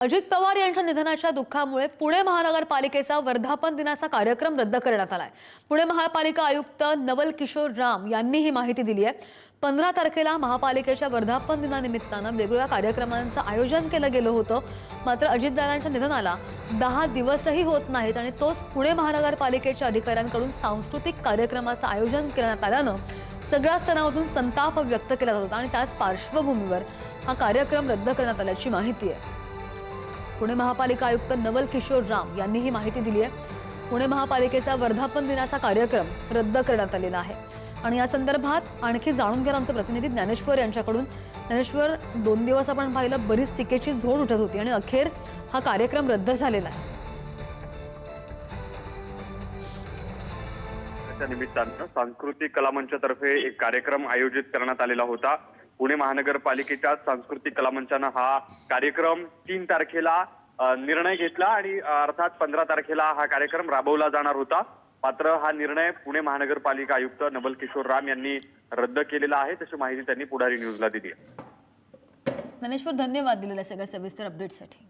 अजित पवार यांच्या निधनाच्या दुःखामुळे पुणे महानगरपालिकेचा वर्धापन दिनाचा कार्यक्रम रद्द करण्यात आलाय। पुणे महापालिका आयुक्त नवल किशोर राम यांनी ही माहिती दिली आहे। 15 तारखेला महापालिकेच्या वर्धापन दिनानिमित्तानं वेगवेगळ्या कार्यक्रमांचं आयोजन केलं गेलं होतं। मात्र अजितदादांच्या निधनाला 10 दिवसही होत नाहीत आणि तोच पुणे महानगरपालिकेच्या अधिकाऱ्यांकडून सांस्कृतिक कार्यक्रमाचं आयोजन करण्यात आल्यानं सगळ्या स्तरातून संताप व्यक्त केला जात होता आणि त्याच पार्श्वभूमीवर हा कार्यक्रम रद्द करण्यात आल्याची माहिती आहे। पुणे महापालिका आयुक्त नवल किशोर राम यांनी ही माहिती दिली आहे। पुणे महापालिकेचा वर्धापन दिनाचा कार्यक्रम रद्द करण्यात आलेला आहे आणि या संदर्भात आणखी जाणून घेणार आमचे प्रतिनिधी ज्ञानेश्वर यांच्याकडून। ज्ञानेश्वर, 2 दिवस आपण पाहिलं बरीच टीकेची झोड उठत होती आणि अखेर हा कार्यक्रम रद्द झालेला आहे। त्या निमित्तानं सांस्कृतिक कला मंचातर्फे एक कार्यक्रम आयोजित करण्यात आलेला होता। पुणे महानगरपालिकेच्या सांस्कृतिक कला मंचानं हा कार्यक्रम 3 तारखेला निर्णय घेतला आणि अर्थात 15 तारखेला हा कार्यक्रम राबवला जाणार होता। मात्र हा निर्णय पुणे महानगरपालिका आयुक्त नवल किशोर राम यांनी रद्द केलेला आहे, तशी माहिती त्यांनी पुढारी न्यूजला दिली आहे। ज्ञानेश्वर, धन्यवाद दिलेल्या सगळ्या सविस्तर अपडेटसाठी।